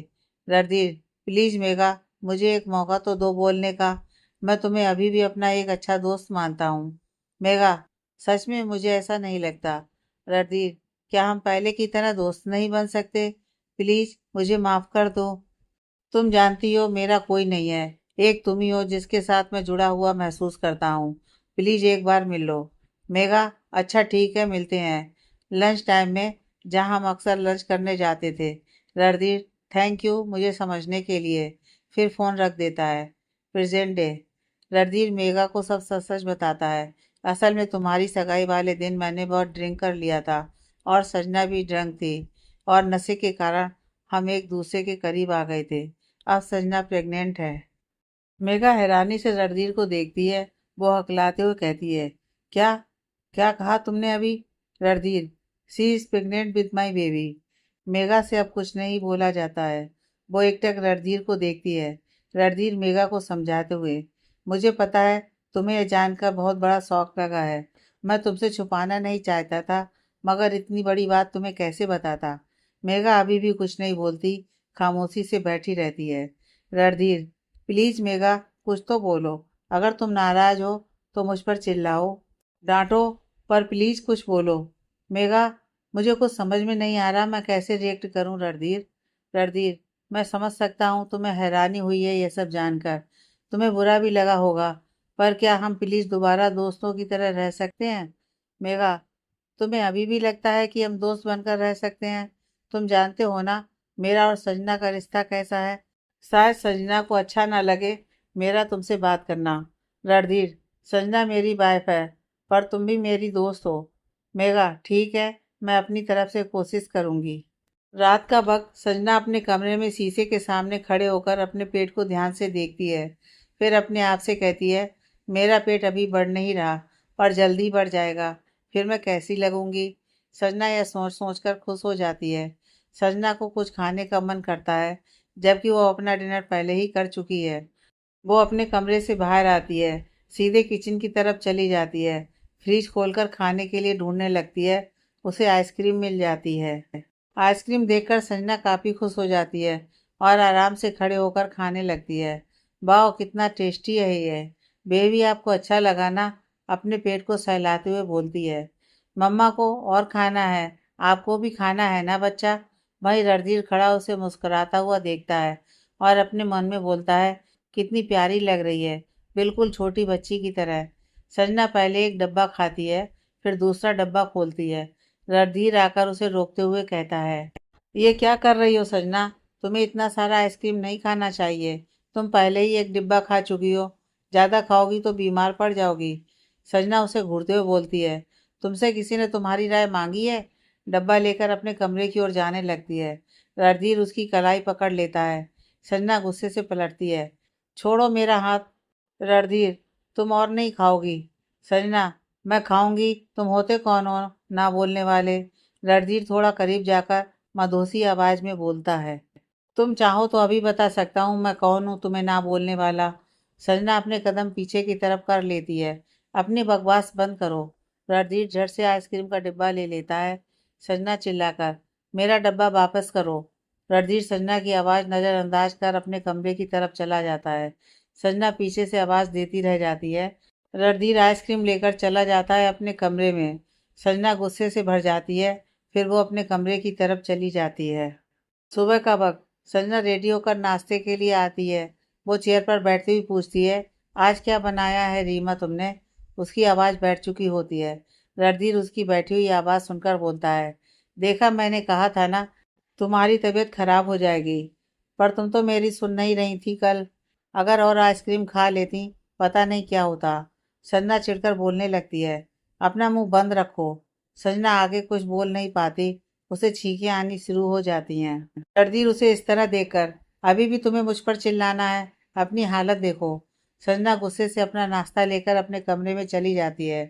रणधीर, प्लीज़ मेघा, मुझे एक मौका तो दो बोलने का। मैं तुम्हें अभी भी अपना एक अच्छा दोस्त मानता हूँ। मेघा, सच में मुझे ऐसा नहीं लगता। रणधीर, क्या हम पहले की तरह दोस्त नहीं बन सकते? प्लीज मुझे माफ कर दो। तुम जानती हो मेरा कोई नहीं है, एक तुम ही हो जिसके साथ मैं जुड़ा हुआ महसूस करता हूँ। प्लीज एक बार मिल लो। मेघा, अच्छा ठीक है, मिलते हैं लंच टाइम में, जहाँ हम अक्सर लंच करने जाते थे। रणधीर, थैंक यू मुझे समझने के लिए। फिर फोन रख देता है। Present day. रणधीर मेघा को सब सच सच बताता है। असल में तुम्हारी सगाई वाले दिन मैंने बहुत ड्रिंक कर लिया था और सजना भी ड्रंक थी, और नशे के कारण हम एक दूसरे के करीब आ गए थे। अब सजना प्रेग्नेंट है। मेघा हैरानी से रणधीर को देखती है। वो हकलाते हुए कहती है, क्या? क्या कहा तुमने अभी? Randhir, she is pregnant with my baby. Megha से अब कुछ नहीं बोला जाता है। वो एकटक रणधीर को देखती है। रणधीर मेघा को समझाते हुए, मुझे पता है तुम्हें यह जानकर बहुत बड़ा शौक लगा है। मैं तुमसे छुपाना नहीं चाहता था, मगर इतनी बड़ी बात तुम्हें कैसे बताता। मेघा अभी भी कुछ नहीं बोलती, खामोशी से बैठी रहती है। रणधीर, प्लीज मेघा, कुछ तो बोलो। अगर तुम नाराज हो तो मुझ पर चिल्लाओ, डांटो, पर प्लीज कुछ बोलो। मेघा, मुझे कुछ समझ में नहीं आ रहा मैं कैसे रिएक्ट करूं। रणधीर। रणधीर, मैं समझ सकता हूँ तुम्हें हैरानी हुई है यह सब जानकर, तुम्हें बुरा भी लगा होगा, पर क्या हम प्लीज दोबारा दोस्तों की तरह रह सकते हैं? मेघा, तुम्हें अभी भी लगता है कि हम दोस्त बनकर रह सकते हैं? तुम जानते हो ना मेरा और सजना का रिश्ता कैसा है। शायद सजना को अच्छा ना लगे मेरा तुमसे बात करना। रणधीर, सजना मेरी वाइफ है, पर तुम भी मेरी दोस्त हो। मेघा, ठीक है, मैं अपनी तरफ से कोशिश करूंगी। रात का वक्त सजना अपने कमरे में शीशे के सामने खड़े होकर अपने पेट को ध्यान से देखती है। फिर अपने आप से कहती है, मेरा पेट अभी बढ़ नहीं रहा, पर जल्दी बढ़ जाएगा। फिर मैं कैसी लगूंगी? सजना यह सोच सोच कर खुश हो जाती है। सजना को कुछ खाने का मन करता है, जबकि वो अपना डिनर पहले ही कर चुकी है। वो अपने कमरे से बाहर आती है, सीधे किचन की तरफ चली जाती है। फ्रिज खोलकर खाने के लिए ढूंढने लगती है। उसे आइसक्रीम मिल जाती है। आइसक्रीम देखकर संजना काफ़ी खुश हो जाती है और आराम से खड़े होकर खाने लगती है। वाह, कितना टेस्टी है ये। बेबी, आपको अच्छा लगा ना? अपने पेट को सहलाते हुए बोलती है। मम्मा को और खाना है, आपको भी खाना है ना बच्चा? भाई रणधीर खड़ा उसे मुस्कुराता हुआ देखता है और अपने मन में बोलता है, कितनी प्यारी लग रही है, बिल्कुल छोटी बच्ची की तरह। संजना पहले एक डब्बा खाती है, फिर दूसरा डब्बा खोलती है। रणधीर आकर उसे रोकते हुए कहता है, ये क्या कर रही हो सजना? तुम्हें इतना सारा आइसक्रीम नहीं खाना चाहिए, तुम पहले ही एक डिब्बा खा चुकी हो। ज़्यादा खाओगी तो बीमार पड़ जाओगी। सजना उसे घूरते हुए बोलती है, तुमसे किसी ने तुम्हारी राय मांगी है? डब्बा लेकर अपने कमरे की ओर जाने लगती है। रणधीर उसकी कलाई पकड़ लेता है। सजना गुस्से से पलटती है, छोड़ो मेरा हाथ। रणधीर, तुम और नहीं खाओगी? सजना, मैं खाऊंगी, तुम होते कौन हो ना बोलने वाले? रणधीर थोड़ा करीब जाकर मधोसी आवाज में बोलता है। तुम चाहो तो अभी बता सकता हूँ मैं कौन हूँ तुम्हें ना बोलने वाला। संजना अपने कदम पीछे की तरफ कर लेती है। अपनी बकवास बंद करो। रणधीर झट से आइसक्रीम का डिब्बा ले लेता है। संजना चिल्लाकर, मेरा डब्बा वापस करो। रणधीर संजना की आवाज़ नज़रअंदाज कर अपने कमरे की तरफ चला जाता है। संजना पीछे से आवाज़ देती रह जाती है। रणधीर आइसक्रीम लेकर चला जाता है अपने कमरे में। संजना गुस्से से भर जाती है। फिर वो अपने कमरे की तरफ चली जाती है। सुबह का वक्त। संजना रेडी होकर नाश्ते के लिए आती है। वो चेयर पर बैठती हुई पूछती है, आज क्या बनाया है रीमा तुमने? उसकी आवाज़ बैठ चुकी होती है। रणधीर उसकी बैठी हुई आवाज़ सुनकर बोलता है, देखा मैंने कहा था ना तुम्हारी तबीयत खराब हो जाएगी। पर तुम तो मेरी सुन नहीं रही थी कल। अगर और आइसक्रीम खा लेती पता नहीं क्या होता। संजना चिढ़कर बोलने लगती है, अपना मुंह बंद रखो। संजना आगे कुछ बोल नहीं पाती। उसे छींकें आनी शुरू हो जाती हैं। रणधीर उसे इस तरह देखकर, अभी भी तुम्हें मुझ पर चिल्लाना है? अपनी हालत देखो। संजना गुस्से से अपना नाश्ता लेकर अपने कमरे में चली जाती है।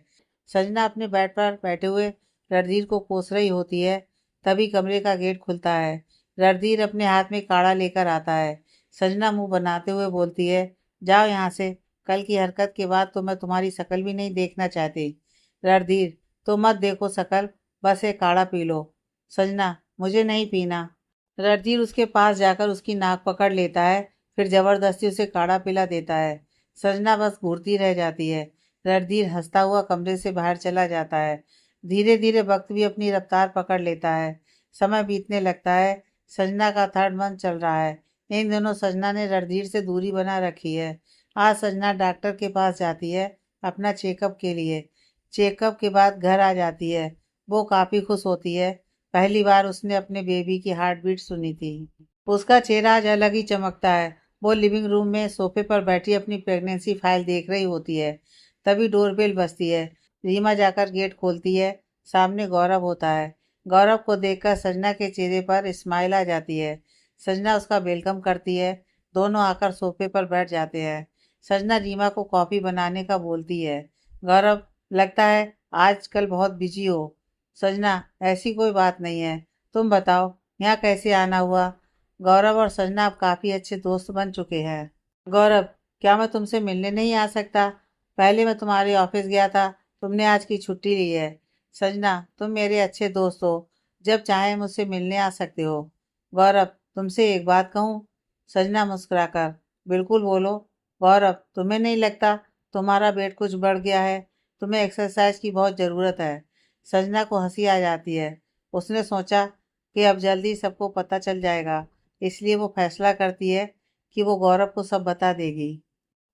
संजना अपने बेड पर बैठे हुए रणधीर को कोस रही होती है। तभी कमरे का गेट खुलता है। रणधीर अपने हाथ में काढ़ा लेकर आता है। संजना मुंह बनाते हुए बोलती है, जाओ यहाँ से। कल की हरकत के बाद तो मैं तुम्हारी शक्ल भी नहीं देखना चाहती। रणधीर, तो मत देखो शक्ल, बस एक काढ़ा पी लो। संजना, मुझे नहीं पीना। रणधीर उसके पास जाकर उसकी नाक पकड़ लेता है। फिर जबरदस्ती उसे काढ़ा पिला देता है। संजना बस घूरती रह जाती है। रणधीर हंसता हुआ कमरे से बाहर चला जाता है। धीरे धीरे वक्त भी अपनी रफ्तार पकड़ लेता है। समय बीतने लगता है। संजना का थर्ड मंथ चल रहा है। इन दिनों संजना ने रणधीर से दूरी बना रखी है। आज संजना डॉक्टर के पास जाती है अपना चेकअप के लिए। चेकअप के बाद घर आ जाती है। वो काफ़ी खुश होती है। पहली बार उसने अपने बेबी की हार्ट बीट सुनी थी। उसका चेहरा आज अलग ही चमकता है। वो लिविंग रूम में सोफे पर बैठी अपनी प्रेगनेंसी फाइल देख रही होती है। तभी डोरबेल बजती है। रीमा जाकर गेट खोलती है। सामने गौरव होता है। गौरव को देखकर संजना के चेहरे पर स्माइल आ जाती है। संजना उसका वेलकम करती है। दोनों आकर सोफे पर बैठ जाते हैं। संजना रीमा को कॉफ़ी बनाने का बोलती है। गौरव, लगता है आजकल बहुत बिजी हो। संजना, ऐसी कोई बात नहीं है। तुम बताओ यहाँ कैसे आना हुआ? गौरव और संजना अब काफ़ी अच्छे दोस्त बन चुके हैं। गौरव, क्या मैं तुमसे मिलने नहीं आ सकता? पहले मैं तुम्हारे ऑफिस गया था। तुमने आज की छुट्टी ली है। संजना, तुम मेरे अच्छे दोस्त हो। जब चाहे मुझसे मिलने आ सकते हो। गौरव, तुमसे एक बात कहूँ? संजना मुस्कुराकर, बिल्कुल बोलो। गौरव, तुम्हें नहीं लगता तुम्हारा वेट कुछ बढ़ गया है? तुम्हें एक्सरसाइज की बहुत ज़रूरत है। संजना को हंसी आ जाती है। उसने सोचा कि अब जल्दी सबको पता चल जाएगा। इसलिए वो फैसला करती है कि वो गौरव को सब बता देगी।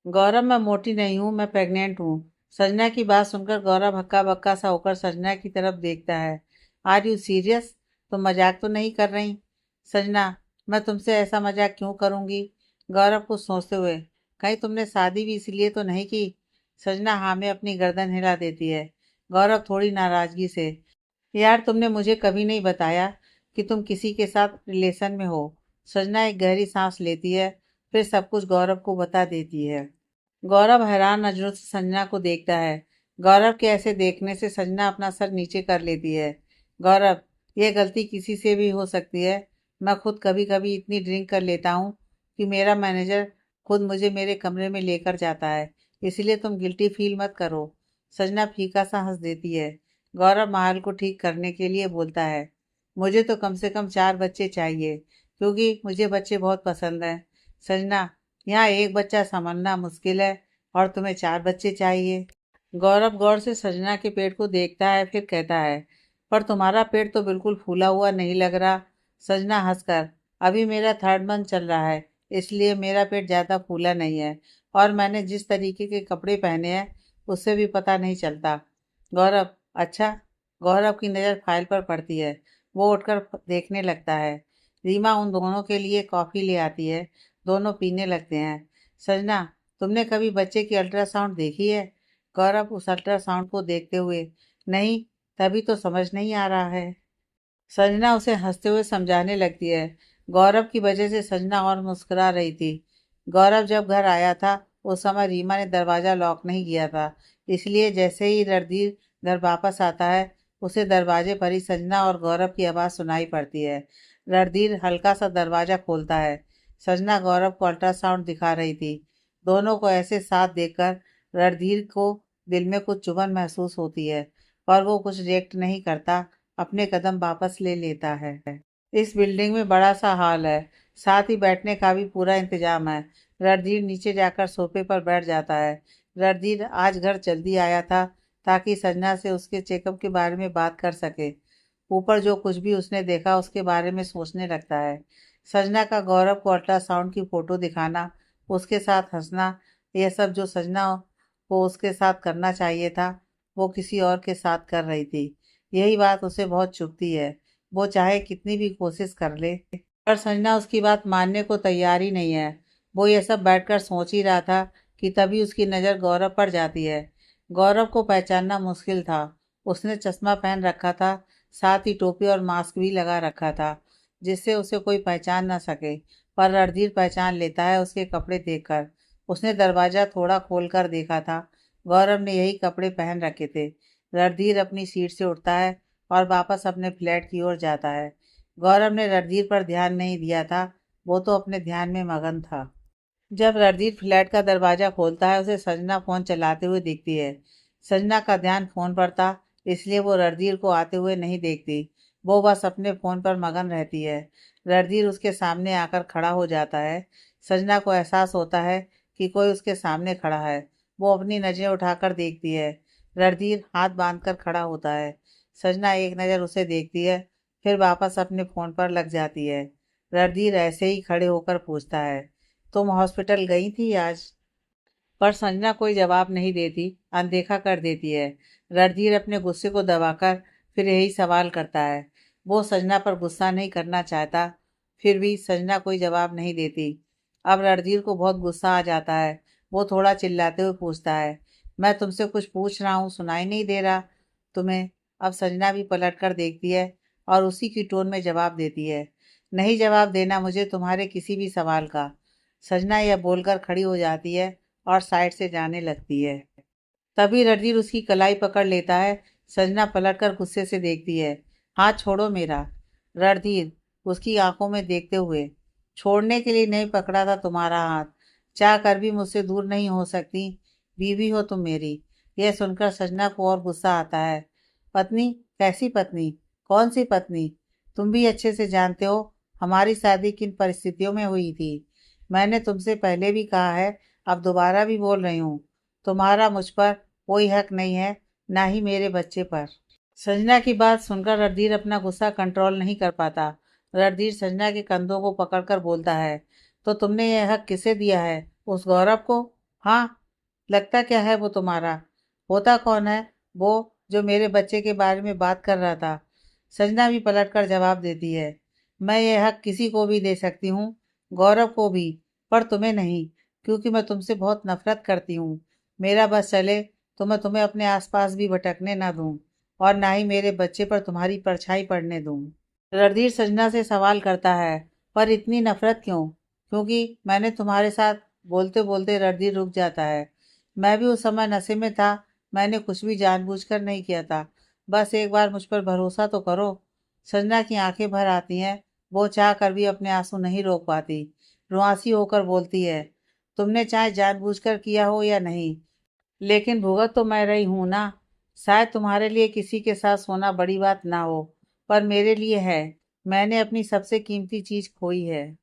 गौरव, मैं मोटी नहीं हूँ, मैं प्रेग्नेंट हूँ। संजना की बात सुनकर गौरव हक्का बक्का सा होकर संजना की तरफ देखता है। Are you serious? तुम मजाक तो नहीं कर रही? संजना, मैं तुमसे ऐसा मजाक क्यों करूँगी? गौरव को सोचते हुए, कहीं तुमने शादी भी इसलिए तो नहीं की? संजना हाँ में अपनी गर्दन हिला देती है। गौरव थोड़ी नाराजगी से, यार तुमने मुझे कभी नहीं बताया कि तुम किसी के साथ रिलेशन में हो। संजना एक गहरी सांस लेती है। फिर सब कुछ गौरव को बता देती है। गौरव हैरान नजरों से संजना को देखता है। गौरव के ऐसे देखने से संजना अपना सर नीचे कर लेती है। गौरव, यह गलती किसी से भी हो सकती है। मैं खुद कभी कभी इतनी ड्रिंक कर लेता हूँ कि मेरा मैनेजर खुद मुझे मेरे कमरे में लेकर जाता है। इसलिए तुम गिल्टी फील मत करो। संजना फीका सा हंस देती है। गौरव माहौल को ठीक करने के लिए बोलता है, मुझे तो कम से कम 4 बच्चे चाहिए क्योंकि मुझे बच्चे बहुत पसंद हैं। संजना, यहाँ एक बच्चा संभालना मुश्किल है और तुम्हें 4 बच्चे चाहिए। गौरव गौर से संजना के पेट को देखता है, फिर कहता है, पर तुम्हारा पेट तो बिल्कुल फूला हुआ नहीं लग रहा। संजना हंसकर, अभी मेरा थर्ड मंथ चल रहा है इसलिए मेरा पेट ज़्यादा फूला नहीं है और मैंने जिस तरीके के कपड़े पहने हैं उससे भी पता नहीं चलता। गौरव, अच्छा। गौरव की नज़र फाइल पर पड़ती है। वो उठकर देखने लगता है। रीमा उन दोनों के लिए कॉफ़ी ले आती है। दोनों पीने लगते हैं। संजना, तुमने कभी बच्चे की अल्ट्रासाउंड देखी है? गौरव उस अल्ट्रासाउंड को देखते हुए, नहीं, तभी तो समझ नहीं आ रहा है। संजना उसे हंसते हुए समझाने लगती है। गौरव की वजह से संजना और मुस्कुरा रही थी। गौरव जब घर आया था उस समय रीमा ने दरवाज़ा लॉक नहीं किया था। इसलिए जैसे ही रणधीर घर वापस आता है उसे दरवाजे पर ही संजना और गौरव की आवाज़ सुनाई पड़ती है। रणधीर हल्का सा दरवाज़ा खोलता है। संजना गौरव को अल्ट्रासाउंड दिखा रही थी। दोनों को ऐसे साथ देखकर रणधीर को दिल में कुछ चुभन महसूस होती है, पर वो कुछ रिएक्ट नहीं करता, अपने कदम वापस ले लेता है। इस बिल्डिंग में बड़ा सा हॉल है, साथ ही बैठने का भी पूरा इंतजाम है। रणधीर नीचे जाकर सोफे पर बैठ जाता है। रणधीर आज घर जल्दी आया था ताकि संजना से उसके चेकअप के बारे में बात कर सके। ऊपर जो कुछ भी उसने देखा उसके बारे में सोचने लगता है। संजना का गौरव को अल्ट्रासाउंड की फ़ोटो दिखाना, उसके साथ हंसना, यह सब जो संजना को उसके साथ करना चाहिए था, वो किसी और के साथ कर रही थी। यही बात उसे बहुत चुभती है। वो चाहे कितनी भी कोशिश कर ले, पर संजना उसकी बात मानने को तैयार ही नहीं है। वो ये सब बैठकर सोच ही रहा था कि तभी उसकी नज़र गौरव पर जाती है। गौरव को पहचानना मुश्किल था। उसने चश्मा पहन रखा था, साथ ही टोपी और मास्क भी लगा रखा था, जिससे उसे कोई पहचान न सके। पर रणधीर पहचान लेता है उसके कपड़े देखकर। उसने दरवाज़ा थोड़ा खोलकर देखा था। गौरव ने यही कपड़े पहन रखे थे। रणधीर अपनी सीट से उठता है और वापस अपने फ्लैट की ओर जाता है। गौरव ने रणधीर पर ध्यान नहीं दिया था, वो तो अपने ध्यान में मगन था। जब रणधीर फ्लैट का दरवाज़ा खोलता है, उसे संजना फ़ोन चलाते हुए दिखती है। संजना का ध्यान फ़ोन पर था, इसलिए वो रणधीर को आते हुए नहीं देखती। वो बस अपने फ़ोन पर मगन रहती है। रणधीर उसके सामने आकर खड़ा हो जाता है। संजना को एहसास होता है कि कोई उसके सामने खड़ा है। वो अपनी नज़रें उठाकर देखती है। रणधीर हाथ बांधकर खड़ा होता है। संजना एक नज़र उसे देखती है, फिर वापस अपने फ़ोन पर लग जाती है। रणधीर ऐसे ही खड़े होकर पूछता है, तुम हॉस्पिटल गई थी आज? पर संजना कोई जवाब नहीं देती, अनदेखा कर देती है। रणधीर अपने गुस्से को दबाकर फिर यही सवाल करता है। वो संजना पर गुस्सा नहीं करना चाहता, फिर भी संजना कोई जवाब नहीं देती। अब रणधीर को बहुत गुस्सा आ जाता है। वो थोड़ा चिल्लाते हुए पूछता है, मैं तुमसे कुछ पूछ रहा हूँ, सुनाई नहीं दे रहा तुम्हें? अब संजना भी पलट कर देखती है और उसी की टोन में जवाब देती है, नहीं जवाब देना मुझे तुम्हारे किसी भी सवाल का। संजना यह बोलकर खड़ी हो जाती है और साइड से जाने लगती है। तभी रणधीर उसकी कलाई पकड़ लेता है। संजना पलटकर गुस्से से देखती है। हाथ छोड़ो मेरा। रणधीर उसकी आंखों में देखते हुए, छोड़ने के लिए नहीं पकड़ा था तुम्हारा हाथ, चाह कर भी मुझसे दूर नहीं हो सकती। बीवी हो तुम मेरी। यह सुनकर संजना को और गुस्सा आता है। पत्नी? कैसी पत्नी? कौन सी पत्नी? तुम भी अच्छे से जानते हो हमारी शादी किन परिस्थितियों में हुई थी। मैंने तुमसे पहले भी कहा है, अब दोबारा भी बोल रही हूँ, तुम्हारा मुझ पर कोई हक नहीं है, ना ही मेरे बच्चे पर। संजना की बात सुनकर रणधीर अपना गुस्सा कंट्रोल नहीं कर पाता। रणधीर संजना के कंधों को पकड़कर बोलता है, तो तुमने यह हक किसे दिया है? उस गौरव को? हाँ, लगता क्या है वो तुम्हारा? होता कौन है वो जो मेरे बच्चे के बारे में बात कर रहा था? संजना भी पलटकर जवाब देती है, मैं यह हक किसी को भी दे सकती हूँ, गौरव को भी, पर तुम्हें नहीं, क्योंकि मैं तुमसे बहुत नफरत करती हूँ। मेरा बस चले तो मैं तुम्हें अपने आसपास भी भटकने ना दूँ, और ना ही मेरे बच्चे पर तुम्हारी परछाई पड़ने दूँ। रणधीर संजना से सवाल करता है, पर इतनी नफरत क्यों? क्योंकि मैंने तुम्हारे साथ। बोलते बोलते रणधीर रुक जाता है। मैं भी उस समय नशे में था, मैंने कुछ भी जानबूझकर नहीं किया था। बस एक बार मुझ पर भरोसा तो करो। संजना की आंखें भर आती हैं। वो चाह कर भी अपने आंसू नहीं रोक पाती। रुआंसी होकर बोलती है, तुमने चाहे जानबूझकर किया हो या नहीं, लेकिन भुगत तो मैं रही हूं ना। शायद तुम्हारे लिए किसी के साथ सोना बड़ी बात ना हो, पर मेरे लिए है। मैंने अपनी सबसे कीमती चीज खोई है।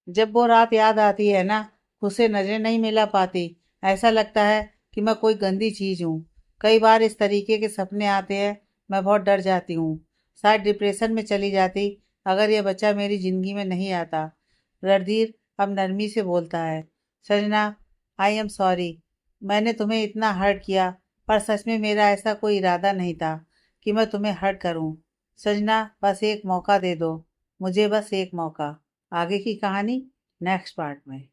जब वो रात याद आती है ना, उसे नजरें नहीं मिला पाती। ऐसा लगता है कि मैं कोई गंदी चीज हूँ। कई बार इस तरीके के सपने आते हैं, मैं बहुत डर जाती हूँ। शायद डिप्रेशन में चली जाती अगर यह बच्चा मेरी जिंदगी में नहीं आता। रणधीर अब नरमी से बोलता है, संजना, आई एम सॉरी, मैंने तुम्हें इतना हर्ट किया, पर सच में मेरा ऐसा कोई इरादा नहीं था कि मैं तुम्हें हर्ट करूं। संजना, बस एक मौका दे दो मुझे, बस एक मौका। आगे की कहानी नेक्स्ट पार्ट में।